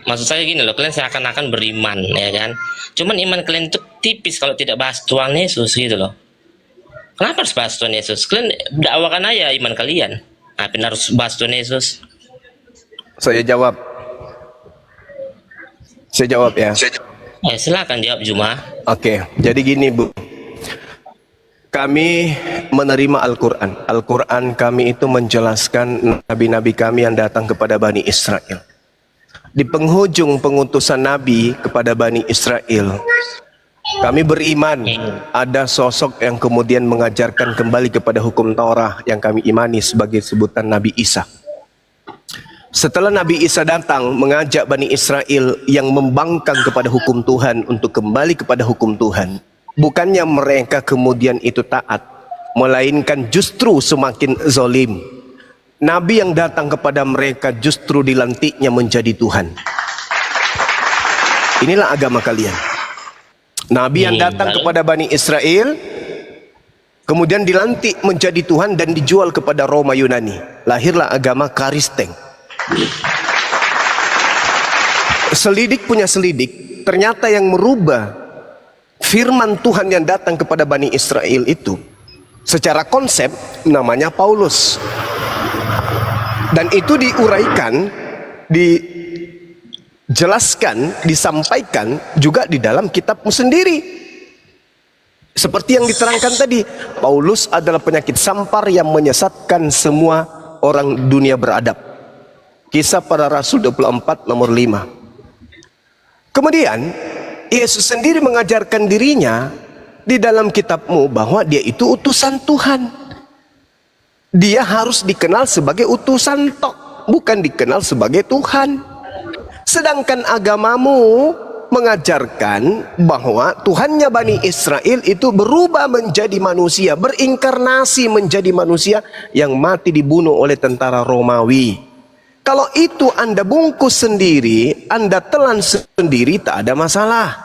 Maksud saya gini loh, kalian seakan-akan beriman, ya kan? Cuman iman kalian itu tipis kalau tidak bahas Tuhan Yesus gitu loh. Kenapa harus bahas Tuhan Yesus? Kalian dakwakan aja iman kalian. Apa harus bahas Tuhan Yesus? Saya jawab. Saya jawab ya. Silakan jawab Juma. Oke, jadi gini Bu. Kami menerima Al-Quran. Al-Quran kami itu menjelaskan nabi-nabi kami yang datang kepada Bani Israel. Di penghujung pengutusan Nabi kepada Bani Israel, kami beriman ada sosok yang kemudian mengajarkan kembali kepada hukum Taurat yang kami imani sebagai sebutan Nabi Isa. Setelah Nabi Isa datang mengajak Bani Israel yang membangkang kepada hukum Tuhan untuk kembali kepada hukum Tuhan, bukannya mereka kemudian itu taat, melainkan justru semakin zalim. Nabi yang datang kepada mereka justru dilantiknya menjadi Tuhan. Inilah agama kalian. Nabi yang datang kepada Bani Israel kemudian dilantik menjadi Tuhan dan dijual kepada Roma Yunani. Lahirlah agama Kristen. Selidik punya selidik, ternyata yang merubah firman Tuhan yang datang kepada Bani Israel itu secara konsep namanya Paulus. Dan itu diuraikan, dijelaskan, disampaikan juga di dalam kitabmu sendiri. Seperti yang diterangkan tadi, Paulus adalah penyakit sampar yang menyesatkan semua orang dunia beradab. Kisah Para Rasul 24 nomor 5. Kemudian Yesus sendiri mengajarkan dirinya di dalam kitabmu bahwa dia itu utusan Tuhan. Dia harus dikenal sebagai utusan tok, bukan dikenal sebagai Tuhan. Sedangkan agamamu mengajarkan bahwa Tuhannya Bani Israel itu berubah menjadi manusia, berinkarnasi menjadi manusia yang mati dibunuh oleh tentara Romawi. Kalau itu Anda bungkus sendiri, Anda telan sendiri, tak ada masalah.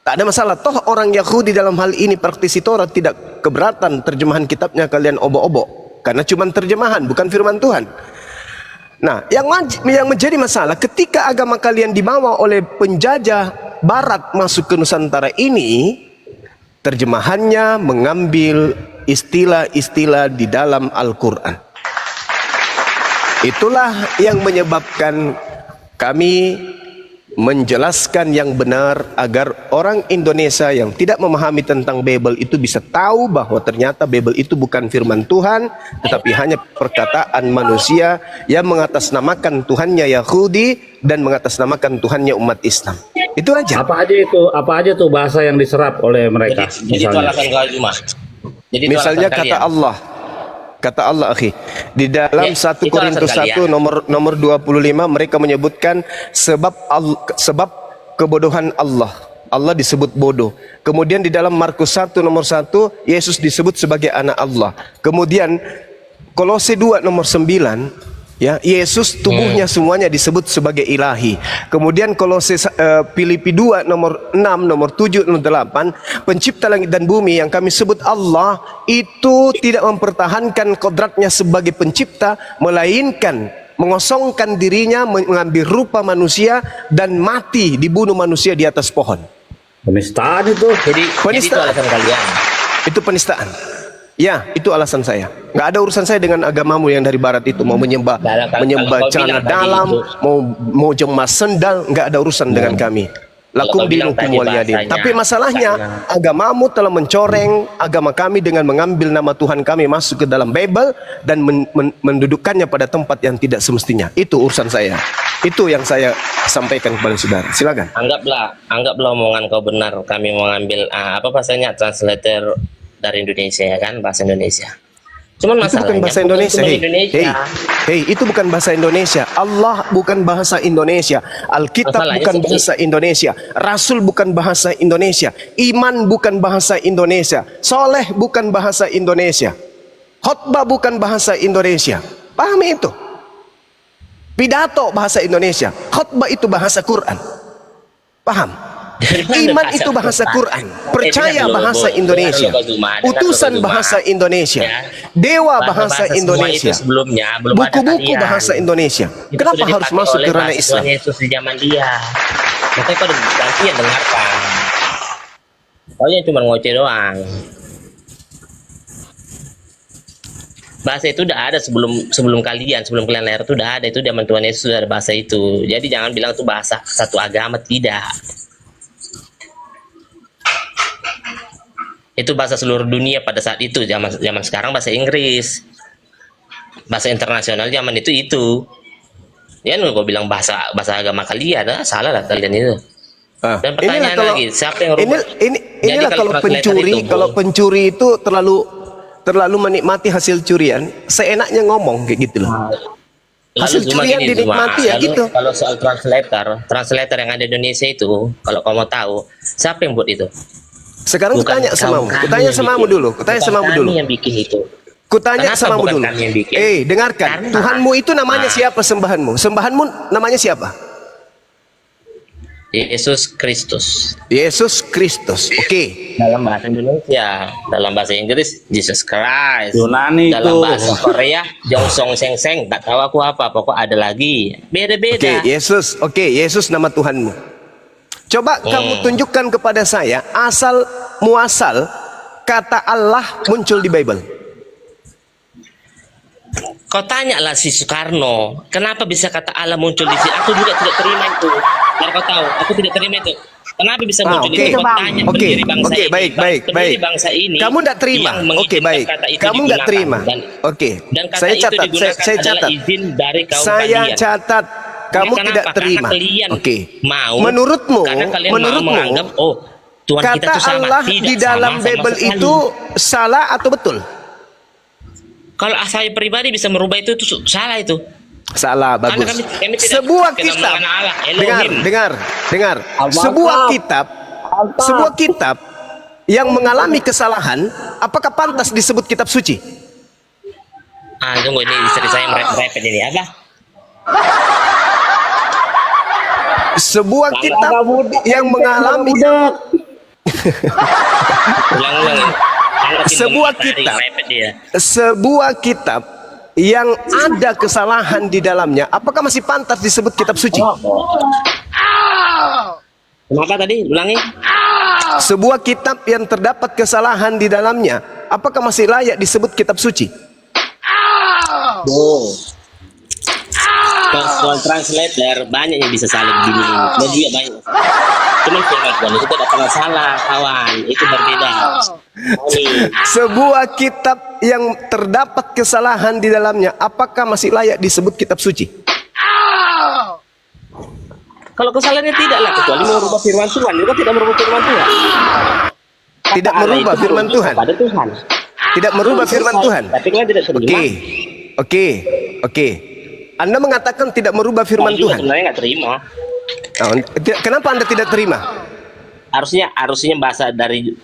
Tak ada masalah. Toh orang Yahudi dalam hal ini praktisi Taurat tidak keberatan terjemahan kitabnya kalian obok-obok. Karena cuma terjemahan, bukan firman Tuhan. Nah, yang menjadi masalah ketika agama kalian dibawa oleh penjajah Barat masuk ke Nusantara ini, terjemahannya mengambil istilah-istilah di dalam Al-Quran. Itulah yang menyebabkan kami menjelaskan yang benar agar orang Indonesia yang tidak memahami tentang Bible itu bisa tahu bahwa ternyata Bible itu bukan firman Tuhan, tetapi hanya perkataan manusia yang mengatasnamakan Tuhannya Yahudi dan mengatasnamakan Tuhannya umat Islam. Itu aja. Apa aja tuh bahasa yang diserap oleh mereka? Jadi itu alasan kau cuma. Misalnya kata Allah. Kata Allah, akhi, di dalam 1 Korintus 1 nomor 25 mereka menyebutkan sebab kebodohan Allah. Allah disebut bodoh. Kemudian di dalam Markus 1 nomor 1 Yesus disebut sebagai anak Allah. Kemudian Kolose 2 nomor 9 ya, Yesus tubuhnya semuanya disebut sebagai ilahi. Kemudian Kolose Filipi 2 nomor 6, nomor 7, nomor 8, pencipta langit dan bumi yang kami sebut Allah itu tidak mempertahankan kodratnya sebagai pencipta, melainkan mengosongkan dirinya, mengambil rupa manusia dan mati dibunuh manusia di atas pohon. Penistaan itu. Jadi itu alasan kalian. Itu penistaan. Ya, itu alasan saya. Nggak ada urusan saya dengan agamamu yang dari barat itu. Mau menyembah celana dalam, mau jemaah sendal, nggak ada urusan dengan kami. Lakum dinukum waliyadin. Tapi masalahnya agamamu telah mencoreng agama kami dengan mengambil nama Tuhan kami masuk ke dalam Bible dan mendudukkannya pada tempat yang tidak semestinya. Itu urusan saya. Itu yang saya sampaikan kepada saudara. Silakan. Anggaplah omongan kau benar. Kami mengambil apa bahasanya translator dari Indonesia, ya kan, bahasa Indonesia. Cuman masalahnya bukan bahasa Indonesia. Itu bukan bahasa Indonesia. Allah bukan bahasa Indonesia. Alkitab bukan bahasa Indonesia. Rasul bukan bahasa Indonesia. Iman bukan bahasa Indonesia. Soleh bukan bahasa Indonesia. Khotbah bukan bahasa Indonesia. Pahami itu. Pidato bahasa Indonesia. Khotbah itu bahasa Quran. Paham? Iman itu bahasa Quran, percaya bahasa Indonesia, utusan bahasa Indonesia, dewa bahasa Indonesia, buku-buku bahasa Indonesia. Kenapa harus masuk ke ranah Islam? Yesus di zaman dia. Makanya kau gantian dengarkan. Kau cuma ngoceh doang. Bahasa itu udah ada sebelum kalian lahir itu udah ada, itu zaman Tuhan Yesus sudah ada bahasa itu. Jadi jangan bilang itu bahasa satu agama, tidak. Itu bahasa seluruh dunia pada saat itu. Zaman sekarang bahasa Inggris, bahasa internasional zaman itu. Ya, gue bilang bahasa agama kalian, salah lah kalian itu. Dan pertanyaan lagi, siapa yang rubah? Inilah kalau pencuri itu terlalu menikmati hasil curian, seenaknya ngomong kayak gitu loh. Hasil curian dinikmati ya gitu. Kalau soal translator yang ada di Indonesia itu, kalau kamu mau tahu, siapa yang buat itu? Sekarang kutanya samamu dulu. Yang bikin itu. Kutanya samamu dulu. Dengarkan. Tuhanmu itu namanya siapa sembahanmu? Sembahanmu namanya siapa? Yesus Kristus. Yesus Kristus. Oke. Dalam bahasa Indonesia, dalam bahasa Inggris Jesus Christ. Yunani dalam itu. bahasa Korea Jongsong Seng Seng. Tak tahu aku apa. Pokok ada lagi. Beda-beda. Yesus. Yesus nama Tuhanmu. Coba kamu tunjukkan kepada saya asal muasal kata Allah muncul di Bible. Kau tanyalah si Soekarno, kenapa bisa kata Allah muncul di sini? Aku juga tidak terima itu. Biar kau tahu, aku tidak terima itu. Kenapa bisa muncul di sini? Kau tanya pendiri bangsa ini. Baik. Bangsa ini. Kamu tidak terima. Baik. Kamu tidak terima. Dan kata saya catat. Saya catat. Izin dari kaum saya kalian. catat. Kamu tidak terima. Mau. Menurutmu, menganggap, Tuhan kata kita itu sama. Allah Tidak di dalam sama Bible sekali. itu salah atau betul? Kalau saya pribadi bisa merubah itu salah itu. Salah, bagus. Kami tidak Sebuah kenal kitab. mengenal Allah, Elohim. Dengar. Sebuah kitab yang mengalami kesalahan, apakah pantas disebut kitab suci? Tunggu, ini istri saya merepet ini apa? Sebuah kitab yang mengalami sebuah kitab yang ada kesalahan di dalamnya, apakah masih pantas disebut kitab suci? Kenapa tadi? Ulangi. Sebuah kitab yang terdapat kesalahan di dalamnya, apakah masih layak disebut kitab suci? Soal translator banyak yang bisa salah begini, dan juga banyak. Cuman firman Tuhan itu tidak pernah salah, kawan. Itu berbeda. Sebuah kitab yang terdapat kesalahan di dalamnya, apakah masih layak disebut kitab suci? Kalau kesalahannya tidaklah, kecuali merubah firman Tuhan. Juga tidak merubah firman Tuhan. Tidak merubah firman Tuhan. Pada Tuhan. Tidak merubah firman Tuhan. Tapi kalian tidak terima. Oke. Anda mengatakan tidak merubah firman Tuhan. Sebenarnya nggak terima. Kenapa Anda tidak terima? Harusnya bahasa dari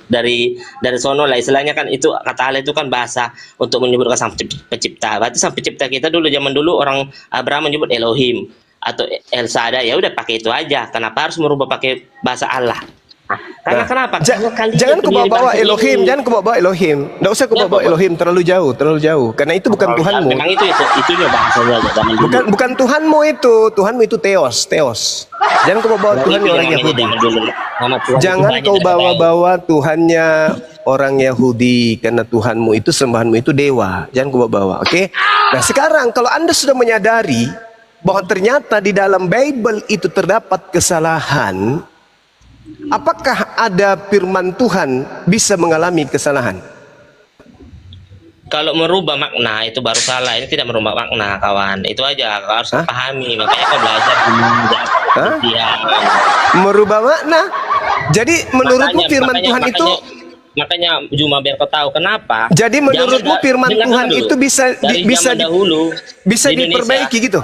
sono lah, istilahnya kan itu kata Allah itu kan bahasa untuk menyebutkan sang pencipta. Berarti sang pencipta kita dzaman dulu orang Abraham menyebut Elohim atau El Shaddai, ya udah pakai itu aja. Kenapa harus merubah pakai bahasa Allah? Kenapa? Jangan kau bawa Elohim, Nggak usah kau bawa Elohim terlalu jauh. Karena itu bukan Tuhanmu. Memang itu bahasanya. Bukan Tuhanmu itu Theos. Jangan kau bawa Tuhannya orang Yahudi. Jangan kau bawa Tuhannya orang Yahudi, karena Tuhanmu itu, sembahanmu itu dewa. Jangan kau bawa, oke? Nah sekarang kalau Anda sudah menyadari bahwa ternyata di dalam Bible itu terdapat kesalahan, apakah ada firman Tuhan bisa mengalami kesalahan? Kalau merubah makna itu baru salah. Ini tidak merubah makna, kawan. Itu aja harus pahami. Makanya kau belajar dulu. Merubah makna. Jadi menurutmu firman Tuhan itu, makanya Juma biar kau tahu kenapa. Jadi menurutmu firman Tuhan itu bisa diperbaiki gitu.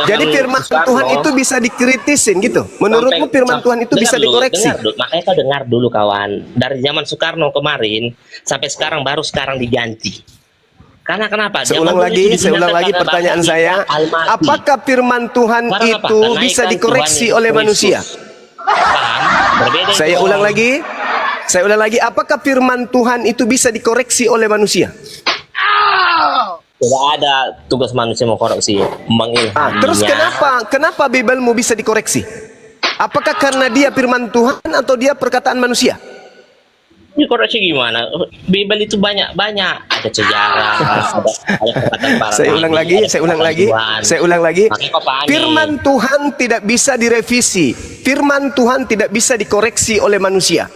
Jadi firman Tuhan itu bisa dikritisin gitu. Menurutmu firman Tuhan itu bisa dikoreksi. Makanya kau dengar dulu, kawan. Dari zaman Soekarno kemarin sampai sekarang baru sekarang diganti. Karena kenapa? Seulang lagi pertanyaan saya. Apakah firman Tuhan itu bisa dikoreksi oleh manusia? Paham? Berbeda Saya itu. ulang lagi. Saya ulang lagi. Apakah firman Tuhan itu bisa dikoreksi oleh manusia? Tidak ada tugas manusia mau koreksi, mengilhaminya. Terus kenapa Bibelmu bisa dikoreksi? Apakah karena dia firman Tuhan atau dia perkataan manusia? Dikoreksi gimana? Bible itu banyak ada sejarah, ada perkataan para Saya ulang nabi, lagi, ada saya ulang perkataan lagi, Tuhan. saya ulang lagi. Makanya kau pahami. Firman Tuhan tidak bisa direvisi. Firman Tuhan tidak bisa dikoreksi oleh manusia.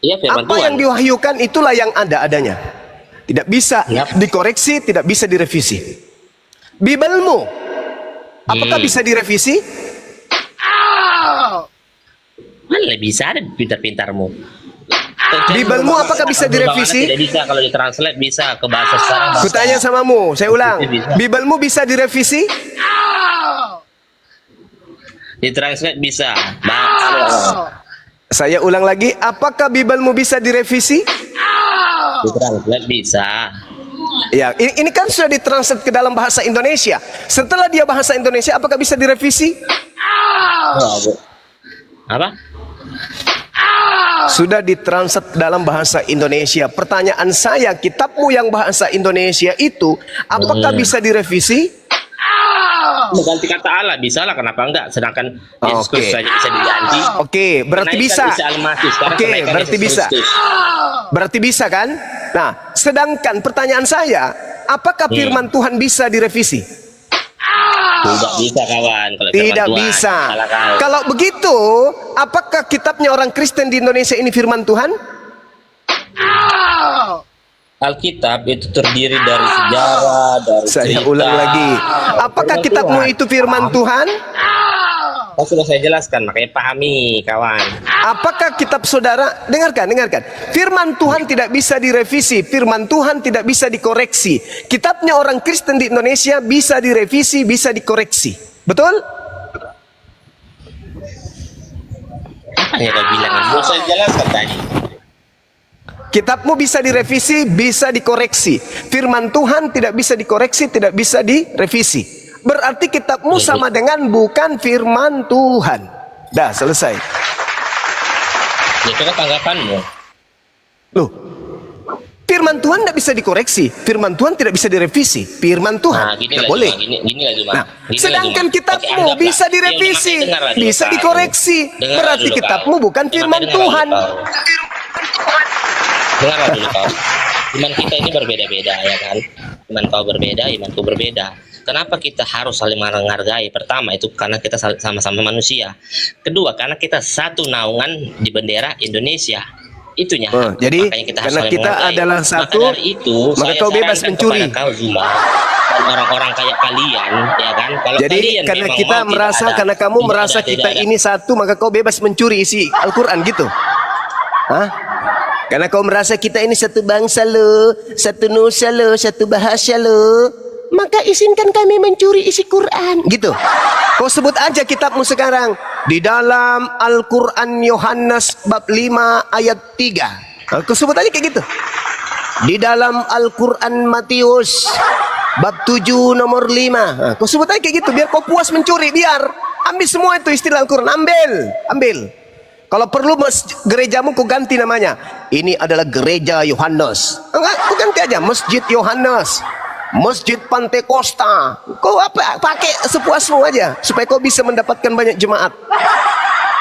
Iya, firman Apa Tuhan. yang diwahyukan itulah yang ada adanya. Tidak bisa Yap. dikoreksi, tidak bisa direvisi. Bibelmu, apakah bisa direvisi? Mana bisa ada pintar-pintarmu? Bibelmu apakah bisa direvisi? Tidak bisa, kalau ditranslate bisa ke bahasa sekarang. Kutanya samamu, saya ulang. Bisa. Bibelmu bisa direvisi? Ditranslate bisa. Saya ulang lagi, apakah Bibelmu bisa direvisi? Ditranslate bisa. Ya, ini kan sudah ditranslate ke dalam bahasa Indonesia. Setelah dia bahasa Indonesia, apakah bisa direvisi? Apa? Sudah ditranslate dalam bahasa Indonesia. Pertanyaan saya, kitabmu yang bahasa Indonesia itu, apakah bisa direvisi? Mengganti kata Allah bisa lah, kenapa enggak? Sedangkan Yesus Oke. Kristus saja bisa diganti. Oke, berarti Kenaikan bisa. Isa Al-Masih, sekarang Oke, kenaikan berarti Yesus bisa. Kristus. Berarti bisa kan? Nah, sedangkan pertanyaan saya, apakah firman Tuhan bisa direvisi? Tidak bisa, kawan. Kalau firman Tidak Tuhan, bisa. salah kau. Kalau begitu, apakah kitabnya orang Kristen di Indonesia ini firman Tuhan? Alkitab itu terdiri dari sejarah, dari Saya cerita. ulang lagi. Apakah Firman kitabmu Tuhan. itu firman Tuhan? Oh, sudah saya jelaskan, makanya pahami, kawan. Apakah kitab saudara? Dengarkan. Firman Tuhan tidak bisa direvisi. Firman Tuhan tidak bisa dikoreksi. Kitabnya orang Kristen di Indonesia bisa direvisi, bisa dikoreksi. Betul? Hanya kau bilang, belum saya jelaskan tadi. Kitabmu bisa direvisi, bisa dikoreksi. Firman Tuhan tidak bisa dikoreksi, tidak bisa direvisi. Berarti kitabmu sama dengan bukan firman Tuhan. Dah, selesai. Itu kan tanggapanmu. Loh, firman Tuhan tidak bisa dikoreksi. Firman Tuhan tidak bisa direvisi. Firman Tuhan Gini tidak lah boleh. Cuma, gini lah cuma. Nah, Gini sedangkan lah cuma. kitabmu Oke, anggaplah. bisa Ya, direvisi, makanya dengarlah dulu, bisa kau. dikoreksi. Dengarlah Berarti dulu, kitabmu kau. bukan Makanya firman dengarlah Tuhan. dulu, kau. Dengarlah dulu, kau. Iman kita ini berbeda-beda, ya kan? Iman kau berbeda, imanku berbeda. Kenapa kita harus saling menghargai? Pertama, itu karena kita sama-sama manusia. Kedua, karena kita satu naungan di bendera Indonesia. Itunya. Jadi Makanya kita harus karena saling kita menghargai. adalah Maka satu, dari itu, maka saya kau bebas sarankan mencuri. kepada kau, Zuma, dan orang-orang kayak kalian, ya kan? Kalau Jadi kalian karena memang kita mau tidak merasa, ada- karena kamu tidak merasa ada- kita tidak ada- ini satu, maka kau bebas mencuri isi Al-Quran gitu. Hah? Karena kau merasa kita ini satu bangsa lo, satu nusa lo, satu bahasa lo, maka izinkan kami mencuri isi Quran. Gitu. Kau sebut aja kitabmu sekarang. Di dalam Al-Quran Yohanes bab 5 ayat 3. Kau sebut aja kayak gitu. Di dalam Al-Quran Matius bab 7 nomor 5. Kau sebut aja kayak gitu biar kau puas mencuri. Biar ambil semua itu istilah Al-Quran. Ambil. Kalau perlu gerejamu kau ganti namanya. Ini adalah gereja Yohanes. Enggak, kau ganti aja Masjid Yohanes, Masjid Pantekosta. Kau apa pakai sepuasmu aja supaya kau bisa mendapatkan banyak jemaat.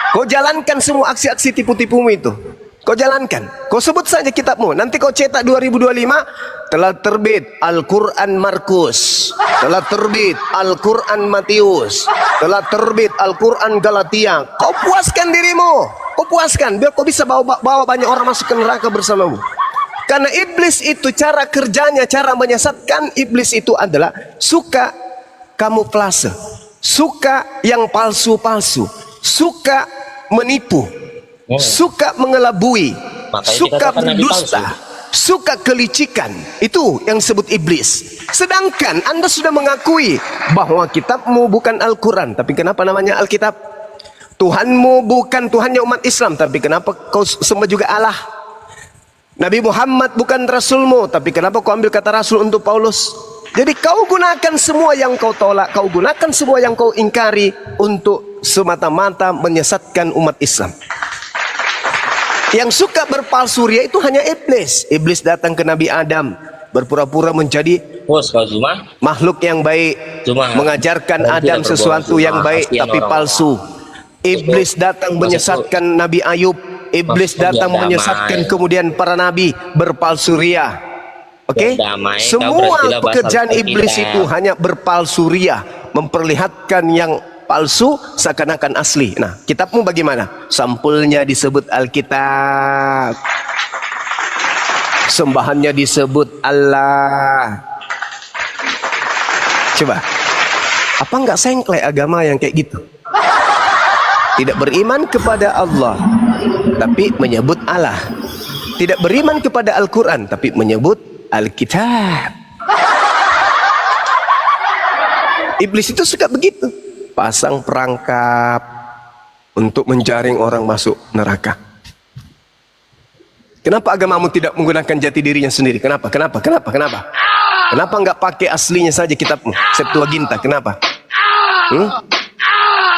Kau jalankan semua aksi-aksi tipu-tipumu itu. Kau jalankan. Kau sebut saja kitabmu. Nanti kau cetak 2025 telah terbit Al-Quran Markus, telah terbit Al-Quran Matius, telah terbit Al-Quran Galatia. Kau puaskan dirimu. Kau puaskan biar kau bisa bawa banyak orang masuk ke neraka bersamamu. Karena iblis itu cara kerjanya, cara menyesatkan iblis itu adalah suka kamuflase, suka yang palsu-palsu, suka menipu, suka mengelabui, Makanya suka dikatakan nabi berdusta, palsu. suka kelicikan. Itu yang disebut iblis. Sedangkan Anda sudah mengakui bahwa kitabmu bukan Al-Quran, tapi kenapa namanya Alkitab? Tuhanmu bukan Tuhannya umat Islam, tapi kenapa kau sembah juga Allah? Nabi Muhammad bukan Rasulmu, tapi kenapa kau ambil kata Rasul untuk Paulus? Jadi kau gunakan semua yang kau tolak, kau gunakan semua yang kau ingkari untuk semata-mata menyesatkan umat Islam. Yang suka berpalsuria itu hanya iblis. Iblis datang ke Nabi Adam, berpura-pura menjadi Bos, kalau cuma makhluk yang baik, Cuma mengajarkan kalau Adam tidak sesuatu berbohong, yang baik kasihan tapi orang-orang. palsu. Iblis datang menyesatkan Nabi Ayub. Iblis Maksudnya datang damai. menyesatkan kemudian para nabi, berpalsuria. Oke? Damai, kau Semua beristilah bahasa pekerjaan iblis Alkitab. itu hanya berpalsuria, memperlihatkan yang palsu seakan-akan asli. Nah, kitabmu bagaimana? Sampulnya disebut Alkitab. Sembahannya disebut Allah. Coba, apa enggak sengklek agama yang kayak gitu? Tidak beriman kepada Allah, tapi menyebut Allah. Tidak beriman kepada Al-Quran, tapi menyebut Alkitab. Iblis itu suka begitu. Pasang perangkap untuk menjaring orang masuk neraka. Kenapa agamamu tidak menggunakan jati dirinya sendiri? Kenapa? Kenapa enggak pakai aslinya saja kitabmu? Septuaginta, kenapa?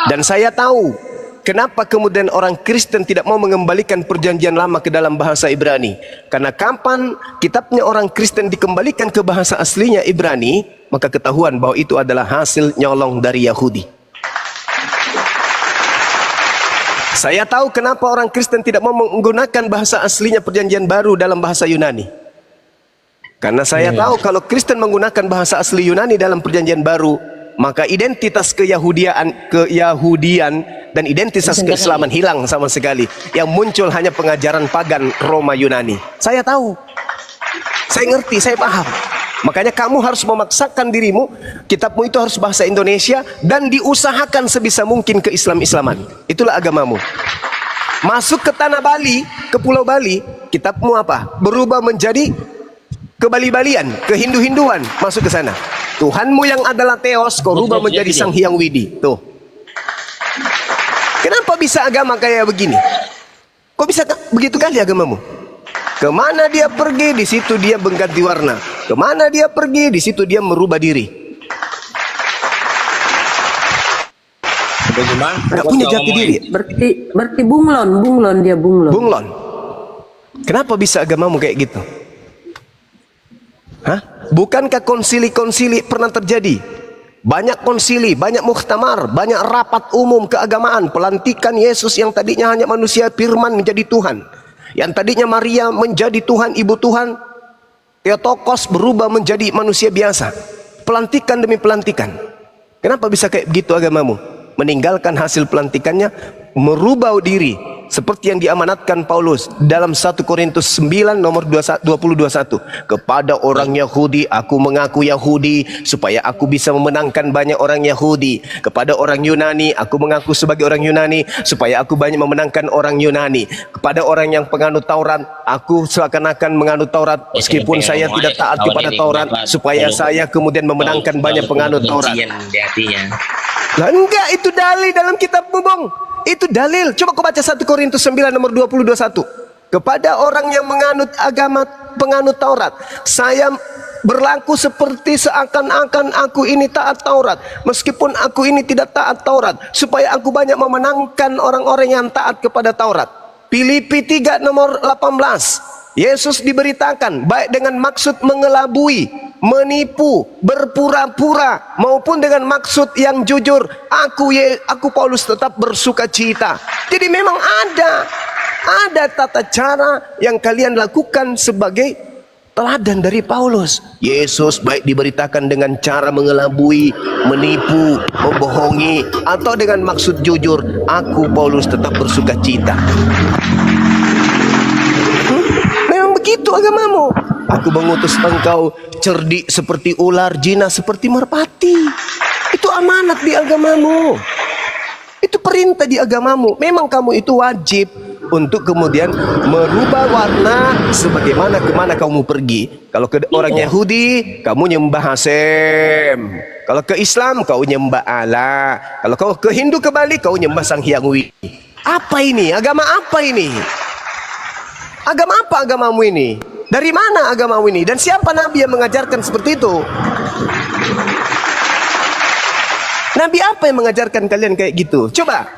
Dan saya tahu kenapa kemudian orang Kristen tidak mau mengembalikan perjanjian lama ke dalam bahasa Ibrani. Karena kapan kitabnya orang Kristen dikembalikan ke bahasa aslinya Ibrani, maka ketahuan bahwa itu adalah hasil nyolong dari Yahudi. Saya tahu kenapa orang Kristen tidak mau menggunakan bahasa aslinya perjanjian baru dalam bahasa Yunani. Karena saya tahu kalau Kristen menggunakan bahasa asli Yunani dalam perjanjian baru, maka identitas keyahudian dan identitas keislaman hilang sama sekali. Yang muncul hanya pengajaran pagan Roma Yunani. Saya tahu. Saya ngerti, saya paham. Makanya kamu harus memaksakan dirimu, kitabmu itu harus bahasa Indonesia dan diusahakan sebisa mungkin ke Islam-Islaman. Itulah agamamu. Masuk ke tanah Bali, ke Pulau Bali, kitabmu apa? Berubah menjadi ke Bali-Balian, ke Hindu-Hinduan, masuk ke sana. Tuhanmu yang adalah Theos, kau rubah menjadi Sang Hyang Widi. Tuh. Kenapa bisa agama kayak begini? Kok bisa begitu kali agamamu? Kemana dia pergi, di situ dia mengganti warna. Kemana dia pergi, di situ dia merubah diri. Nggak punya jati diri. Berarti bunglon dia bunglon. Bunglon. Kenapa bisa agamamu kayak gitu? Hah? Bukankah konsili-konsili pernah terjadi? Banyak konsili, banyak muktamar, banyak rapat umum keagamaan, pelantikan Yesus yang tadinya hanya manusia firman menjadi Tuhan. Yang tadinya Maria menjadi Tuhan, ibu Tuhan, Theotokos berubah menjadi manusia biasa. Pelantikan demi pelantikan. Kenapa bisa kayak begitu agamamu? Meninggalkan hasil pelantikannya, merubah diri seperti yang diamanatkan Paulus dalam 1 Korintus 9 nomor 20-21. Kepada orang Yahudi aku mengaku Yahudi supaya aku bisa memenangkan banyak orang Yahudi. Kepada orang Yunani aku mengaku sebagai orang Yunani supaya aku banyak memenangkan orang Yunani. Kepada orang yang penganut Taurat aku seakan-akan menganut Taurat meskipun saya tidak taat kepada Taurat supaya saya kemudian memenangkan banyak penganut Taurat. Lah enggak, itu dalil dalam kitabmu, Bang. Itu dalil. Coba kau baca 1 Korintus 9 nomor 20-21. Kepada orang yang menganut agama penganut Taurat, saya berlaku seperti seakan-akan aku ini taat Taurat, meskipun aku ini tidak taat Taurat, supaya aku banyak memenangkan orang-orang yang taat kepada Taurat. Filipi 3 nomor 18. Yesus diberitakan baik dengan maksud mengelabui, menipu, berpura-pura maupun dengan maksud yang jujur. Aku Paulus tetap bersuka cita. Jadi memang ada tata cara yang kalian lakukan sebagai teladan dari Paulus. Yesus baik diberitakan dengan cara mengelabui, menipu, membohongi, atau dengan maksud jujur. Aku Paulus tetap bersuka cita. Memang begitu agamamu. Aku mengutus engkau cerdik seperti ular, jinak seperti merpati. Itu amanat di agamamu. Itu perintah di agamamu. Memang kamu itu wajib untuk kemudian merubah warna sebagaimana kemana kamu pergi. Kalau ke orang Yahudi, kamu nyembah Hasem. Kalau ke Islam, kau nyembah Allah. Kalau kau ke Hindu, ke Bali, kau nyembah Sang Hyang Widi. Apa ini? Agama apa ini? Agama apa agamamu ini? Dari mana agamamu ini? Dan siapa Nabi yang mengajarkan seperti itu? Nabi apa yang mengajarkan kalian kayak gitu? Coba.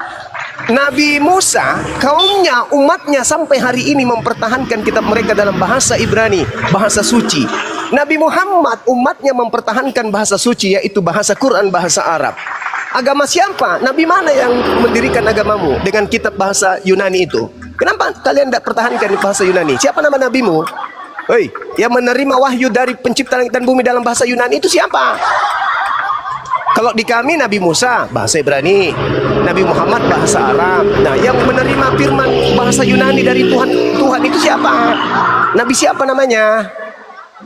Nabi Musa, kaumnya, umatnya sampai hari ini mempertahankan kitab mereka dalam bahasa Ibrani, bahasa suci. Nabi Muhammad, umatnya mempertahankan bahasa suci, yaitu bahasa Quran, bahasa Arab. Agama siapa? Nabi mana yang mendirikan agamamu dengan kitab bahasa Yunani itu? Kenapa kalian tidak pertahankan bahasa Yunani? Siapa nama nabimu? Hei, yang menerima wahyu dari pencipta langit dan bumi dalam bahasa Yunani itu siapa? Kalau di kami Nabi Musa bahasa Ibrani, Nabi Muhammad bahasa Arab. Nah, yang menerima firman bahasa Yunani dari Tuhan itu siapa? Nabi siapa namanya?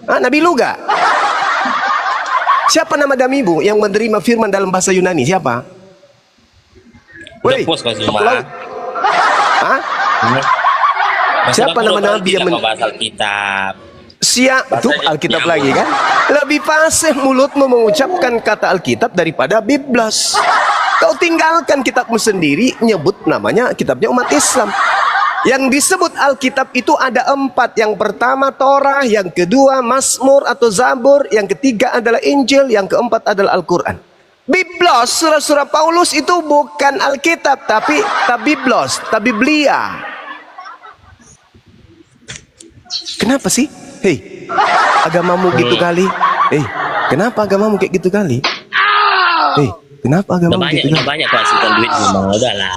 Nabi Luga. Siapa nama nabimu yang menerima firman dalam bahasa Yunani? Siapa? Udah puas kau semua. Hah? Siapa nama nabi yang bahasa Alkitab? Siap, itu Alkitab lagi kan? Lebih fasih mulutmu mengucapkan kata Alkitab daripada biblos. Kau tinggalkan kitabmu sendiri, nyebut namanya kitabnya umat Islam. Yang disebut Alkitab itu ada 4. Yang pertama Torah, yang kedua Mazmur atau Zabur, yang ketiga adalah Injil, yang keempat adalah Al-Quran. Biblos, surah-surah Paulus itu bukan Alkitab, tapi Tabiblos, Tabiblia. Kenapa sih? Hei, agamamu gitu kali. Hei, kenapa agamamu kayak gitu kali? Hei, kenapa agamamu gitu kali? Udah banyak kasihkan duit memang udahlah.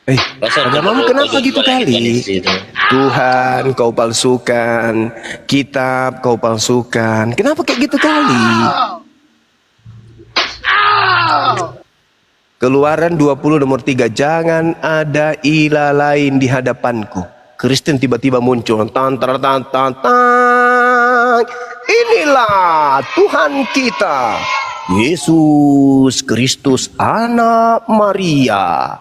Hei, agamamu kenapa gitu kali? Tuhan kau palsukan, kitab kau palsukan. Kenapa kayak gitu kali? Keluaran 20 nomor 3, jangan ada ilah lain di hadapanku. Kristen tiba-tiba muncul, inilah Tuhan kita, Yesus Kristus anak Maria.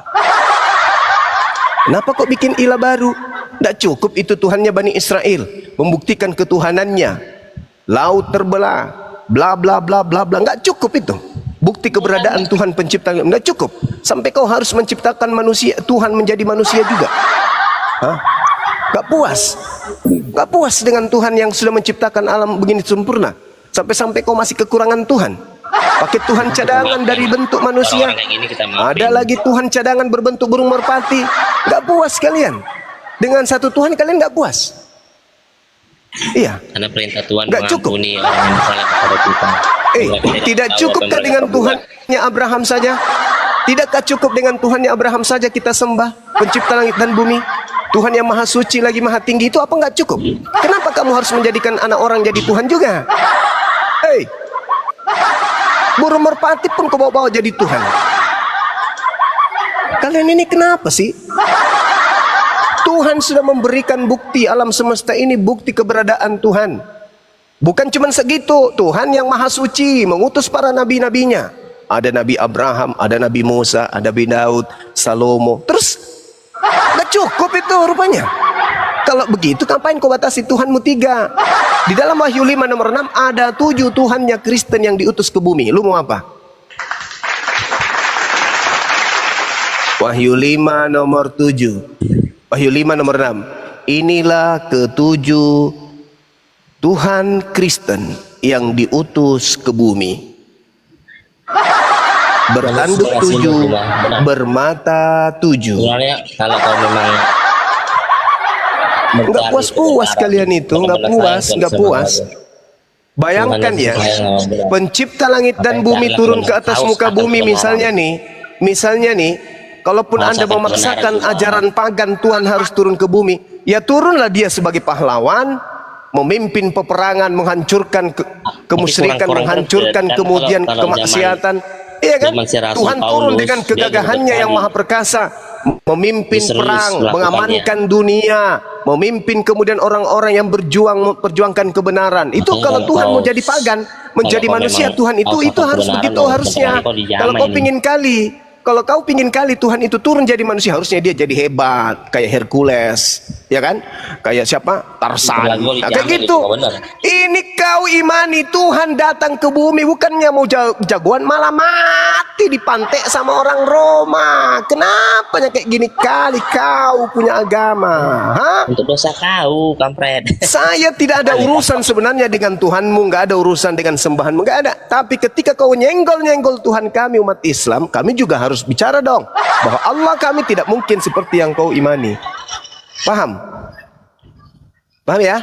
Kenapa kok bikin ilah baru? Tidak cukup itu Tuhannya Bani Israel, membuktikan ketuhanannya. Laut terbelah, bla bla bla bla bla, nggak cukup itu. Bukti keberadaan Tuhan pencipta, nggak cukup. Sampai kau harus menciptakan manusia, Tuhan menjadi manusia juga. Hah? Gak puas dengan Tuhan yang sudah menciptakan alam begini sempurna. Sampai-sampai kau masih kekurangan Tuhan. Pakai Tuhan cadangan dari bentuk manusia. Ada lagi Tuhan cadangan berbentuk burung merpati. Gak puas kalian. Dengan satu Tuhan kalian gak puas. Iya. Karena perintah Tuhan gak cukup. Orang yang salah kepada Tuhan. Tidak cukupkah dengan Tuhannya Abraham saja? Tidakkah cukup dengan Tuhannya Abraham saja kita sembah, pencipta langit dan bumi? Tuhan yang maha suci lagi maha tinggi itu apa nggak cukup? Kenapa kamu harus menjadikan anak orang jadi Tuhan juga? Hei, burung merpati pun kau bawa-bawa jadi Tuhan. Kalian ini kenapa sih? Tuhan sudah memberikan bukti alam semesta ini, bukti keberadaan Tuhan. Bukan cuma segitu, Tuhan yang maha suci mengutus para nabi-nabinya. Ada Nabi Abraham, ada Nabi Musa, ada Nabi Daud, Salomo. Terus nggak cukup itu rupanya. Kalau begitu ngapain kau batasi Tuhanmu 3? Di dalam Wahyu 5 nomor 6 ada 7 Tuhannya Kristen yang diutus ke bumi. Lu mau apa? Wahyu 5 nomor 7, Wahyu 5 nomor 6. Inilah ke-7 Tuhan Kristen yang diutus ke bumi. Bertanduk 7, bermata 7. Sebenarnya kalau kau memang nggak puas-puas kalian itu, nggak puas. Bayangkan ya, pencipta langit dan bumi turun ke atas muka bumi misalnya nih, kalaupun Anda memaksakan ajaran pagan Tuhan harus turun ke bumi, ya turunlah dia sebagai pahlawan, memimpin peperangan, menghancurkan kemusyrikan, menghancurkan kemudian kemaksiatan. Iya kan? Tuhan turun dengan kegagahannya yang maha perkasa, memimpin perang, mengamankan dunia, memimpin kemudian orang-orang yang memperjuangkan kebenaran. Itu kalau Tuhan mau jadi pagan, menjadi manusia, Tuhan itu harus begitu harusnya. Kalau kau pingin kali Tuhan itu turun jadi manusia, harusnya dia jadi hebat, kayak Hercules, ya kan? Kayak siapa? Tarsan. Nah, kayak gitu. Ini kau imani Tuhan datang ke bumi bukannya mau jagoan, malah mati. mati dipantek sama orang Roma. Kenapa kayak gini kali kau punya agama? Hah? Untuk dosa kau, kampret. Saya tidak ada urusan sebenarnya dengan Tuhanmu, nggak ada urusan dengan sembahanmu, nggak ada. Tapi ketika kau nyenggol-nyenggol Tuhan kami umat Islam, kami juga harus bicara dong bahwa Allah kami tidak mungkin seperti yang kau imani. Paham? Paham ya?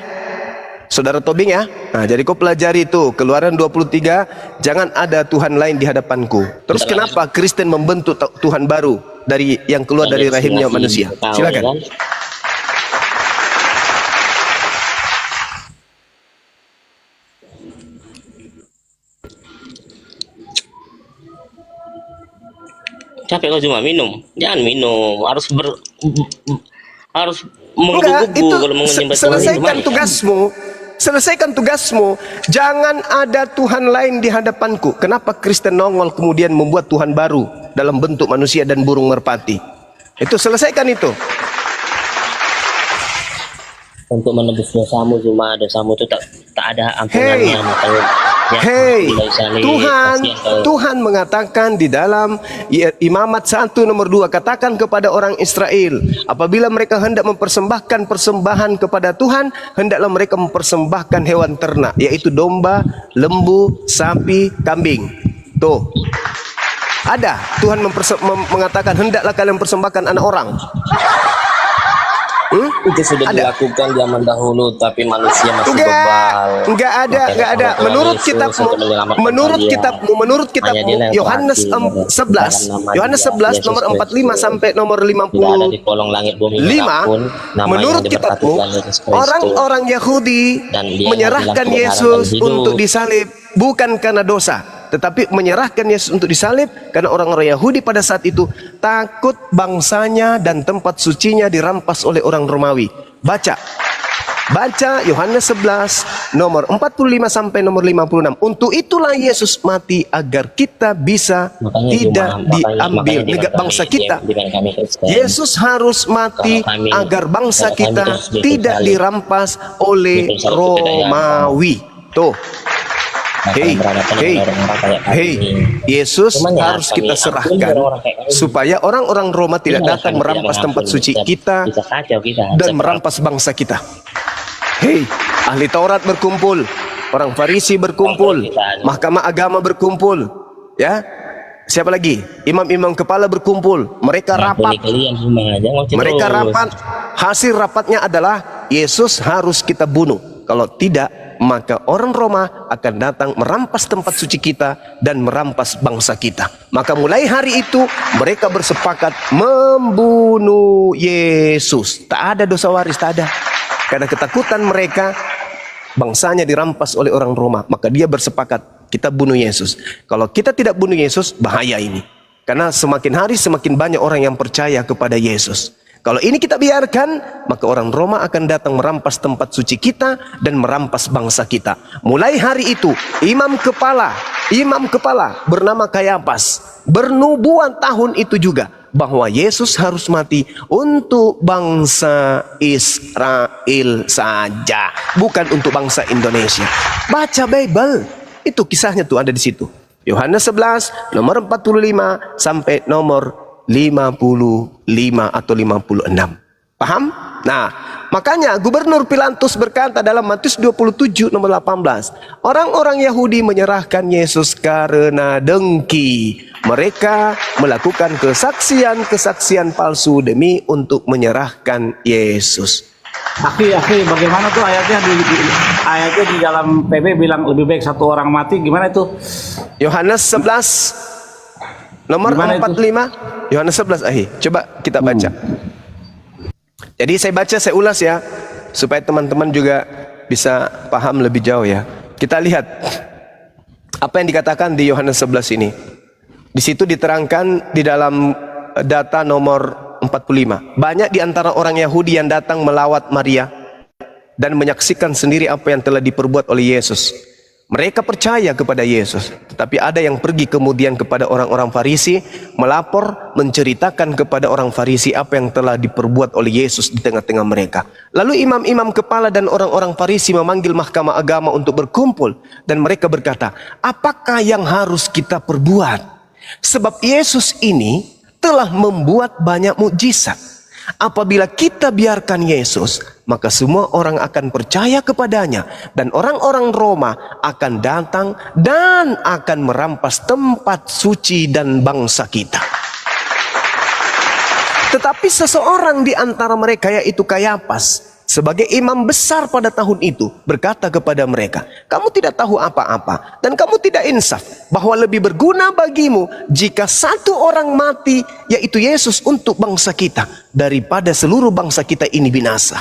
Saudara Tobing ya? Nah, jadi kau pelajari itu Keluaran 23, jangan ada Tuhan lain di hadapanku. Terus kenapa Kristen membentuk Tuhan baru dari yang keluar dari rahimnya manusia? Silakan. Capek kau cuma minum. Jangan minum, harus Enggak, menggebu-gebu itu kalau menyembah Tuhan. selesaikan tugasmu. Selesaikan tugasmu. Jangan ada Tuhan lain di hadapanku. Kenapa Kristen nongol kemudian membuat Tuhan baru dalam bentuk manusia dan burung merpati? Itu selesaikan itu. Untuk menebus dosamu, cuma dosamu itu tak ada ampunannya. Makanya Hei, Tuhan mengatakan di dalam Imamat 1 nomor 2, katakan kepada orang Israel, apabila mereka hendak mempersembahkan persembahan kepada Tuhan, hendaklah mereka mempersembahkan hewan ternak, yaitu domba, lembu, sapi, kambing. Tuh, ada Tuhan mengatakan hendaklah kalian persembahkan anak orang. Itu sudah dilakukan zaman dahulu, tapi manusia masih bebal. Enggak ada. Menurut kitabmu, Yohanes 11 nomor 45 sampai nomor 50. Di kolong langit bumi manapun, menurut kitabmu, orang-orang Yahudi menyerahkan Yesus untuk disalib bukan karena dosa, tetapi menyerahkan Yesus untuk disalib karena orang-orang Yahudi pada saat itu takut bangsanya dan tempat sucinya dirampas oleh orang Romawi. Baca Yohanes 11 nomor 45 sampai nomor 56. Untuk itulah Yesus mati agar kita bisa tidak diambil bangsa kita. Yesus harus mati agar bangsa kita tidak dirampas oleh Romawi. Tuh. Hei, Yesus harus kita serahkan supaya orang-orang Roma tidak datang merampas tempat suci kita dan merampas bangsa kita. Hei, ahli Taurat berkumpul, orang Farisi berkumpul, mahkamah agama berkumpul, ya. Siapa lagi? Imam-imam kepala berkumpul, mereka rapat. Mereka rapat. Hasil rapatnya adalah Yesus harus kita bunuh. Kalau tidak, maka orang Roma akan datang merampas tempat suci kita dan merampas bangsa kita. Maka mulai hari itu mereka bersepakat membunuh Yesus. Tak ada dosa waris, tak ada. Karena ketakutan mereka bangsanya dirampas oleh orang Roma, maka dia bersepakat kita bunuh Yesus. Kalau kita tidak bunuh Yesus, bahaya ini. Karena semakin hari semakin banyak orang yang percaya kepada Yesus. Kalau ini kita biarkan, maka orang Roma akan datang merampas tempat suci kita dan merampas bangsa kita. Mulai hari itu, imam kepala bernama Kayafas bernubuat tahun itu juga bahwa Yesus harus mati untuk bangsa Israel saja, bukan untuk bangsa Indonesia. Baca Bible, itu kisahnya tuh ada di situ. Yohanes 11 nomor 45 sampai nomor 55 atau 56. Paham? Nah, makanya Gubernur Pilatus berkata dalam Matius 27 nomor 18, orang-orang Yahudi menyerahkan Yesus karena dengki. Mereka melakukan kesaksian palsu demi untuk menyerahkan Yesus. Aki, bagaimana tuh ayatnya di dalam PB bilang lebih baik satu orang mati, gimana itu? Yohanes 11 nomor 45, Yohanes 11 coba kita baca. Jadi saya baca, saya ulas ya, supaya teman-teman juga bisa paham lebih jauh ya. Kita lihat apa yang dikatakan di Yohanes 11 ini. Di situ diterangkan di dalam data nomor 45. Banyak di antara orang Yahudi yang datang melawat Maria dan menyaksikan sendiri apa yang telah diperbuat oleh Yesus. Mereka percaya kepada Yesus, tetapi ada yang pergi kemudian kepada orang-orang Farisi, melapor, menceritakan kepada orang Farisi apa yang telah diperbuat oleh Yesus di tengah-tengah mereka. Lalu imam-imam kepala dan orang-orang Farisi memanggil mahkamah agama untuk berkumpul, dan mereka berkata, apakah yang harus kita perbuat? Sebab Yesus ini telah membuat banyak mukjizat. Apabila kita biarkan Yesus, maka semua orang akan percaya kepadanya, dan orang-orang Roma akan datang dan akan merampas tempat suci dan bangsa kita. Tetapi seseorang di antara mereka, yaitu Kayafas, sebagai imam besar pada tahun itu, berkata kepada mereka, kamu tidak tahu apa-apa dan kamu tidak insaf bahwa lebih berguna bagimu jika satu orang mati, yaitu Yesus, untuk bangsa kita, daripada seluruh bangsa kita ini binasa.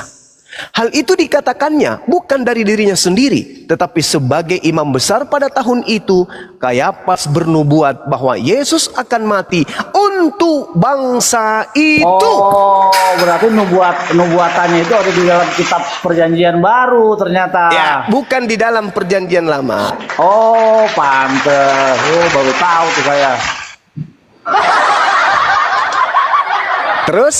Hal itu dikatakannya bukan dari dirinya sendiri, tetapi sebagai imam besar pada tahun itu, Kayafas bernubuat bahwa Yesus akan mati untuk bangsa itu. Oh, berarti nubuatannya itu ada di dalam kitab Perjanjian Baru ternyata. Ya, bukan di dalam Perjanjian Lama. Oh, pantes. Oh, baru tahu tuh saya. Terus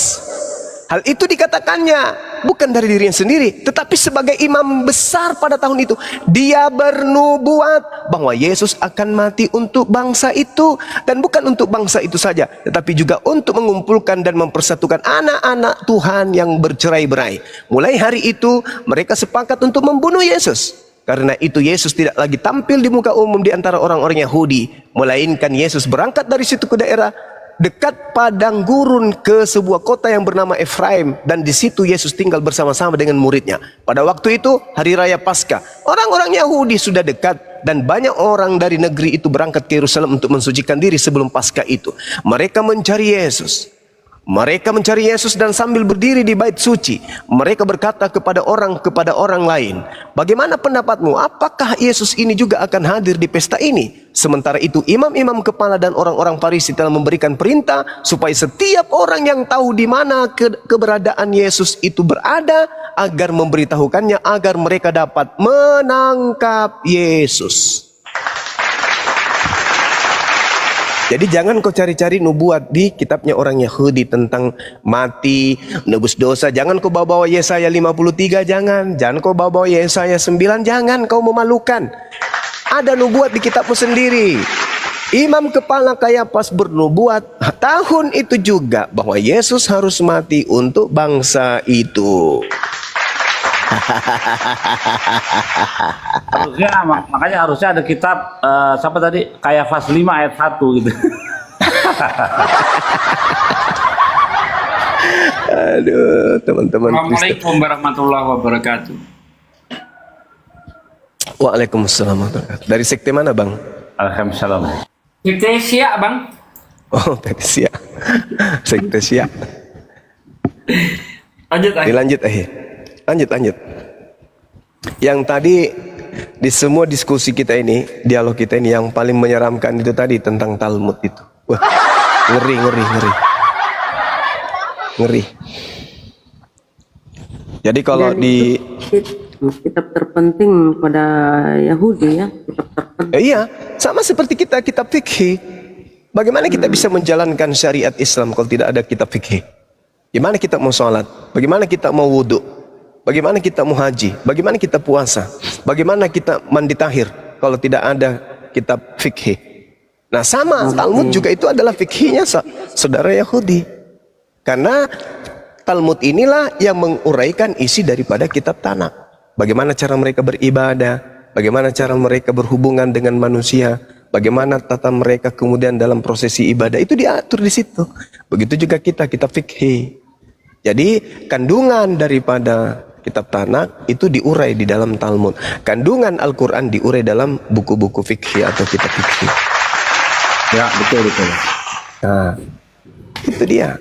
hal itu dikatakannya bukan dari dirinya sendiri, tetapi sebagai imam besar pada tahun itu, dia bernubuat bahwa Yesus akan mati untuk bangsa itu, dan bukan untuk bangsa itu saja, tetapi juga untuk mengumpulkan dan mempersatukan anak-anak Tuhan yang bercerai-berai. Mulai hari itu mereka sepakat untuk membunuh Yesus. Karena itu Yesus tidak lagi tampil di muka umum di antara orang-orang Yahudi, melainkan Yesus berangkat dari situ ke daerah dekat padang gurun ke sebuah kota yang bernama Efraim, dan di situ Yesus tinggal bersama-sama dengan muridnya. Pada waktu itu hari raya Paskah, orang-orang Yahudi sudah dekat, dan banyak orang dari negeri itu berangkat ke Yerusalem untuk mensucikan diri sebelum Paskah itu. Mereka mencari Yesus. Dan sambil berdiri di bait suci, mereka berkata kepada orang lain, bagaimana pendapatmu? Apakah Yesus ini juga akan hadir di pesta ini? Sementara itu imam-imam kepala dan orang-orang Farisi telah memberikan perintah supaya setiap orang yang tahu di mana keberadaan Yesus itu berada, agar memberitahukannya, agar mereka dapat menangkap Yesus. Jadi jangan kau cari-cari nubuat di kitabnya orang Yahudi tentang mati, nebus dosa. Jangan kau bawa-bawa Yesaya 53, jangan. Jangan kau bawa-bawa Yesaya 9, jangan. Kau memalukan. Ada nubuat di kitabmu sendiri. Imam kepala Kayafas bernubuat tahun itu juga bahwa Yesus harus mati untuk bangsa itu. Makanya harusnya ada kitab siapa tadi, Kayafas 5 ayat 1 gitu. Aduh, teman-teman. Assalamualaikum warahmatullahi wabarakatuh. Waalaikumsalam warahmatullahi wabarakatuh. Dari sekte mana, Bang? Alhamdulillah. Kita siap, Bang. Oh, dari Siak. Sekte Siak. Lanjut, Bang. Lanjut. Lanjut. Yang tadi di semua diskusi kita ini, dialog kita ini, yang paling menyeramkan itu tadi tentang Talmud itu. Wah, ngeri. Jadi kalau di kitab terpenting pada Yahudi ya, kitab terpenting. iya, sama seperti kita kitab fikih. Bagaimana kita bisa menjalankan syariat Islam kalau tidak ada kitab fikih? Gimana kita mau sholat? Bagaimana kita mau wudhu? Bagaimana kita mau haji? Bagaimana kita puasa? Bagaimana kita mandi tahir kalau tidak ada kitab fikih? Nah, sama Talmud juga itu adalah fikihnya saudara Yahudi. Karena Talmud inilah yang menguraikan isi daripada kitab Tanakh. Bagaimana cara mereka beribadah, bagaimana cara mereka berhubungan dengan manusia, bagaimana tata mereka kemudian dalam prosesi ibadah, itu diatur di situ. Begitu juga kitab fikih. Jadi kandungan daripada kitab Tanakh itu diurai di dalam Talmud. Kandungan Al-Quran diurai dalam buku-buku fikih atau kitab fikih. Ya, betul. Nah, itu dia.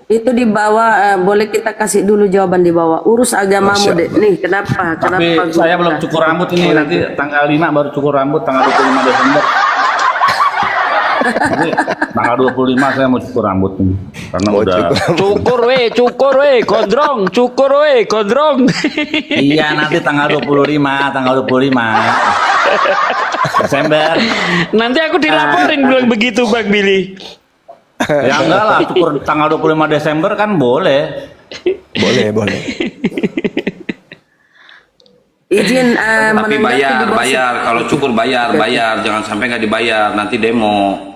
Itu di bawah, boleh kita kasih dulu jawaban di bawah. Urus agamamu deh. Nih, kenapa? Tapi saya belum cukur rambut ini, nanti tanggal 5 baru cukur rambut, tanggal 25 Desember. Jadi, tanggal 25 saya mau cukur rambut nih. Karena udah Cukur we, gondrong. Iya, nanti tanggal 25 Desember. Nanti aku dilaporin bilang begitu, Bang Billy. Ya enggak lah, cukur tanggal 25 Desember kan boleh. Boleh. Izin Tapi bayar. Kalau cukur bayar. Jangan sampai nggak dibayar, nanti demo.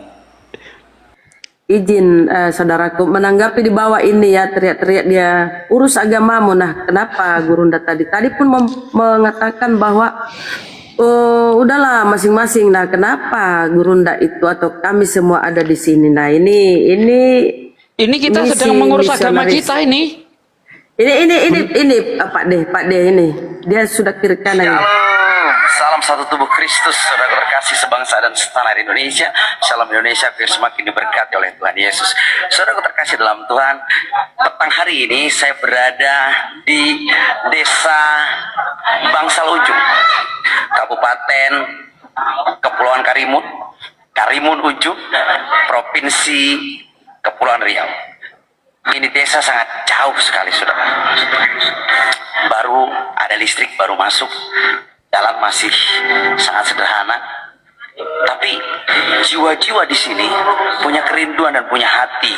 izin saudaraku menanggapi di bawah ini ya, teriak-teriak dia urus agamamu. Nah, kenapa Gurunda tadi pun mengatakan bahwa udahlah masing-masing. Nah, kenapa Gurunda itu atau kami semua ada di sini? Nah, Ini kita misi sedang mengurus agama misionaris. kita ini. Ini Pak D ini dia sudah kiri kanan. Salam satu tubuh Kristus, saudara terkasih sebangsa dan setanah di Indonesia. Salam Indonesia biar semakin diberkati oleh Tuhan Yesus. Saudara terkasih dalam Tuhan, petang hari ini saya berada di desa Bangsal Ujung, Kabupaten Kepulauan Karimun Ujung, Provinsi Kepulauan Riau. Ini desa sangat jauh sekali, saudara. Baru ada listrik, baru masuk. Jalan masih sangat sederhana. Tapi jiwa-jiwa di sini punya kerinduan dan punya hati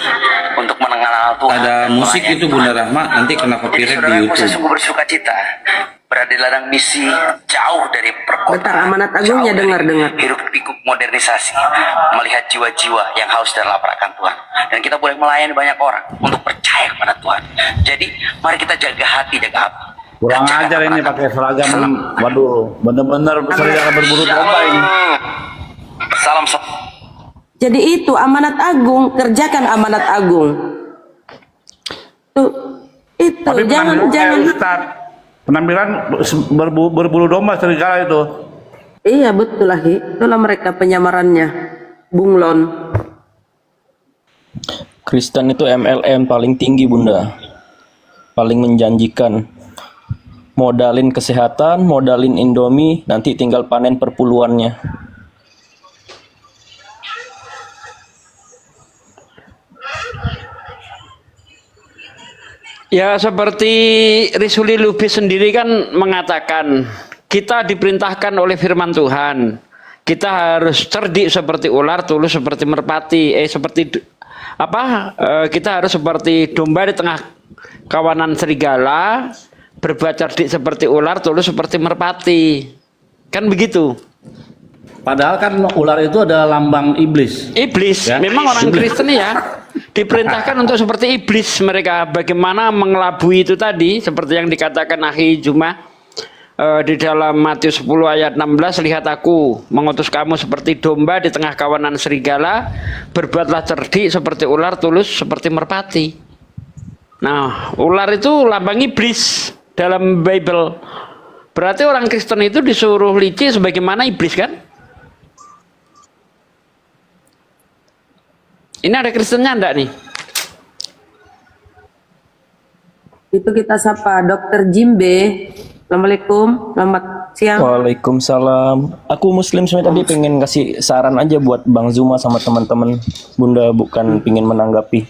untuk mengenal Tuhan. Ada dan musik melayani itu Tuhan. Bunda Rahma, nanti kena Jadi copyright di saudaraku, saya YouTube. sungguh bersuka cita berada di ladang misi jauh dari perkotaan. Bentar, amanat agungnya jauh dari dengar. hiruk pikuk modernisasi, melihat jiwa-jiwa yang haus dan lapar akan Tuhan. Dan kita boleh melayani banyak orang untuk percaya kepada Tuhan. Jadi mari kita jaga hati, jaga hati. Kurang Dan jaga ajar ini kepada pakai Tuhan. seragam. Salam. Waduh, bener-bener serigala berburu domba ini. Salam. Jadi itu amanat agung, kerjakan amanat agung. Tuh, itu Tapi jangan penampilan Ustaz, penampilan berbulu domba serigala itu. Iya betul lah, itulah mereka penyamarannya, bunglon. Kristen itu MLM paling tinggi Bunda, paling menjanjikan. Modalin kesehatan, modalin Indomie, nanti tinggal panen perpuluhannya. Ya seperti Risuli Lubis sendiri kan mengatakan kita diperintahkan oleh firman Tuhan. Kita harus cerdik seperti ular, tulus seperti merpati. Kita harus seperti domba di tengah kawanan serigala, berbuat cerdik seperti ular, tulus seperti merpati. Kan begitu. Padahal kan ular itu adalah lambang iblis. Iblis, Ya. memang orang Kristen ya diperintahkan untuk seperti iblis mereka. Bagaimana mengelabui itu tadi, seperti yang dikatakan Akhi Juma di dalam Matius 10 ayat 16, lihat aku mengutus kamu seperti domba di tengah kawanan serigala, berbuatlah cerdik seperti ular, tulus seperti merpati. Nah, ular itu lambang iblis dalam Bible. Berarti orang Kristen itu disuruh licik sebagaimana iblis kan? Ini ada Kristennya enggak nih? Itu kita sapa Dr. Jimbe. Assalamualaikum, selamat siang. Waalaikumsalam. Aku Muslim sebenarnya tadi pengen kasih saran aja buat Bang Zuma sama teman-teman. Bunda bukan pengen menanggapi.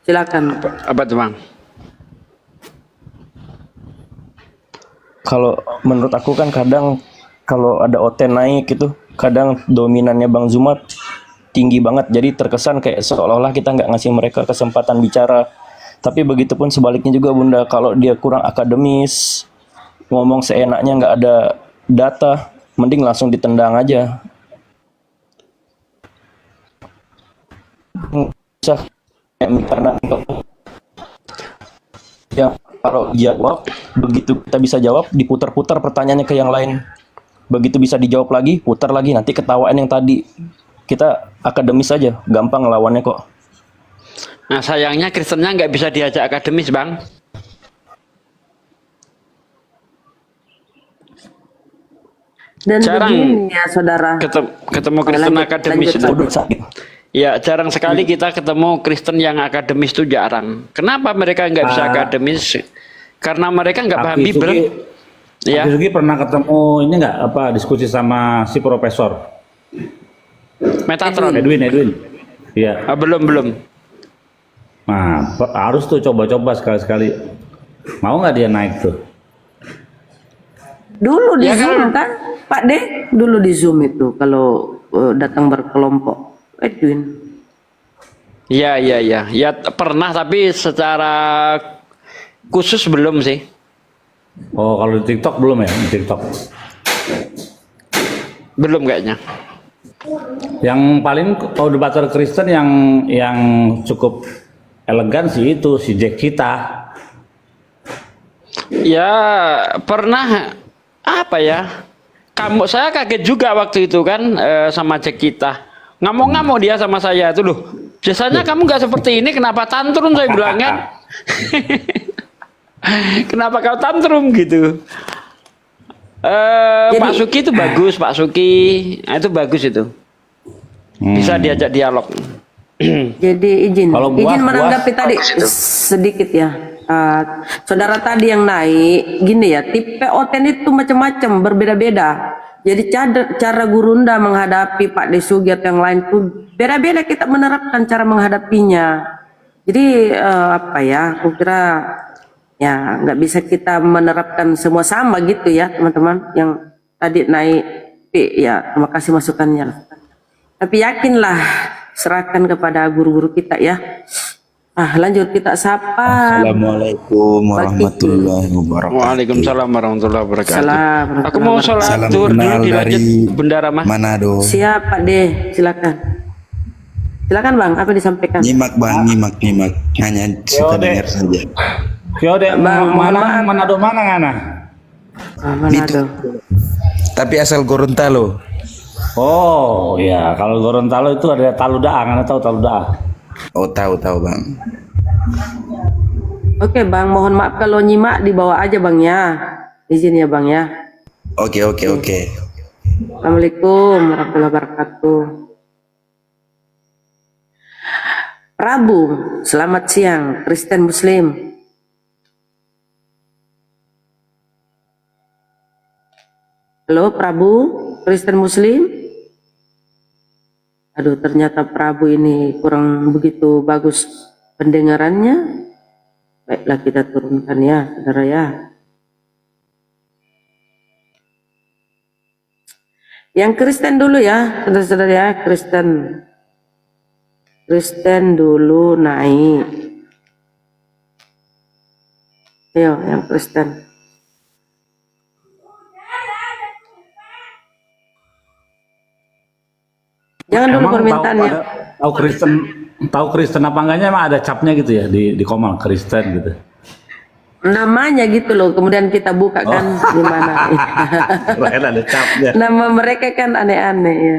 Silakan. Apa tuh Bang? Kalau menurut aku kan kadang kalau ada OT naik itu kadang dominannya Bang Zuma tinggi banget, jadi terkesan kayak seolah-olah kita nggak ngasih mereka kesempatan bicara. Tapi begitupun sebaliknya juga Bunda, kalau dia kurang akademis, ngomong seenaknya, nggak ada data, mending langsung ditendang aja. Bisa karena ya kalau jawab, begitu kita bisa jawab, diputar-putar pertanyaannya ke yang lain. Begitu bisa dijawab lagi, putar lagi, nanti ketawaan yang tadi. Kita akademis aja, gampang ngelawannya kok. Nah sayangnya Kristennya nggak bisa diajak akademis Bang. Dan Jarang begini ya saudara. ketemu Kristen Lanjut, akademis lanjut, itu. Udah sakit. Ya jarang sekali kita ketemu Kristen yang akademis itu jarang. Kenapa mereka nggak bisa akademis? Karena mereka nggak paham Bible. Ya. Aki Sugi pernah ketemu ini nggak diskusi sama si profesor Metatron. Edwin. Iya. Belum. Nah, harus tuh coba-coba sekali-sekali. Mau nggak dia naik tuh? Dulu di Ya, Zoom kan? kan, Pak D? Dulu di Zoom itu kalau datang berkelompok. Edwin. Ya pernah tapi secara khusus belum sih. Oh, kalau di TikTok belum ya? Di TikTok. Belum kayaknya. Yang paling kalau debater Kristen yang cukup elegan sih itu si Jack Kita. Ya pernah apa ya? Saya kaget juga waktu itu kan sama Jack kita. Ngamuk-ngamuk dia sama saya itu loh. Biasanya kamu nggak seperti ini, kenapa tantrum saya bilang kan? Kenapa kau tantrum gitu? Pak Suki itu bagus, Pak Suki. Nah, itu bagus itu. Bisa diajak dialog. Jadi izin Kalau buas, menanggapi tadi sedikit ya. Saudara tadi yang naik gini ya, tipe Oten itu macam-macam, berbeda-beda. Jadi cara Gurunda menghadapi Pak Desugi atau yang lain tuh beda-beda, kita menerapkan cara menghadapinya. Jadi apa ya, aku kira ya nggak bisa kita menerapkan semua sama gitu ya teman-teman yang tadi naik. Ya terima kasih masukannya. Tapi yakinlah, serahkan kepada guru-guru kita ya. Lanjut kita sapa. Assalamualaikum warahmatullahi wabarakatuh. Waalaikumsalam warahmatullahi wabarakatuh. Salam. Aku mau sholat Salam zuhur dulu kenal dilanjut dari Bendara Mah. Manado. Siap Pak D, silakan. Silakan Bang, apa disampaikan? Nyimak bang, nyimak. Hanya suka dengar saja. Yo dek, Bang, mana Manado mana ngana? Manado. Tapi asal Gorontalo. Oh ya, kalau Gorontalo itu ada Taludaang, Anda tahu Taludaang? Oh tahu bang. Oke Bang, mohon maaf kalau nyimak dibawa aja Bang ya. Izin ya Bang ya. Oke. Assalamualaikum warahmatullahi wabarakatuh. Prabu, selamat siang, Kristen Muslim. Halo Prabu, Kristen Muslim. Aduh, ternyata Prabu ini kurang begitu bagus pendengarannya. Baiklah kita turunkan ya, saudara ya. Yang Kristen dulu ya, saudara-saudara ya, Kristen dulu naik. Ayo, yang Kristen. Jangan dulu Emang permintaannya. tahu Kristen apa enggaknya, emang ada capnya gitu ya di Komal Kristen gitu. Namanya gitu loh, kemudian kita buka kan gimana. Kirain ada capnya. Nama mereka kan aneh-aneh ya.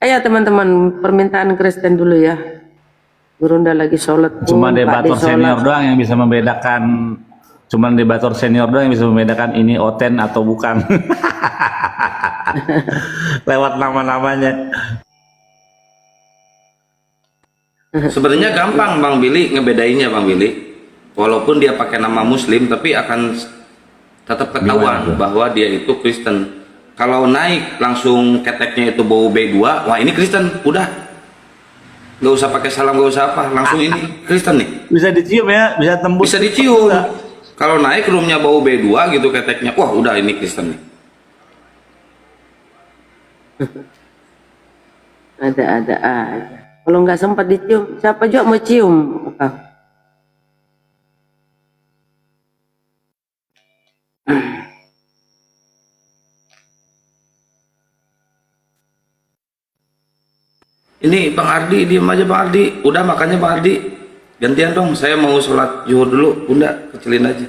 Ayo teman-teman, permintaan Kristen dulu ya. Gurunda lagi sholat. Cuma Pak D debator sholat. senior doang yang bisa membedakan. Cuman debator senior doang yang bisa membedakan ini Oten atau bukan. Lewat nama-namanya. Sebenarnya gampang Bang Billy ngebedainnya Bang Billy. Walaupun dia pakai nama Muslim tapi akan tetap ketahuan bahwa dia itu Kristen. Kalau naik langsung keteknya itu bau B2, wah ini Kristen, udah. Nggak usah pakai salam, nggak usah apa, langsung ini Kristen nih. Bisa dicium ya, bisa tembus. Bisa dicium. Kalau naik roomnya bau B2 gitu keteknya, wah udah ini Kristen nih. Ada aja. Kalau nggak sempat dicium, siapa juga mau cium? Ini Bang Ardi, diem aja Bang Ardi. Udah makanya Bang Ardi, gantian dong. Saya mau sholat zuhur dulu. Bunda, kecilin aja.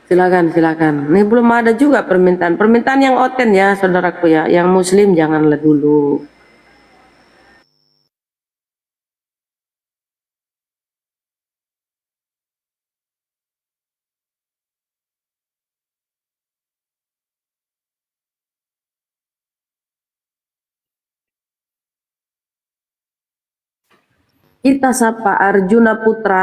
Silakan. Ini belum ada juga permintaan yang Oten ya, saudaraku ya. Yang Muslim janganlah dulu. Kita sapa Arjuna Putra.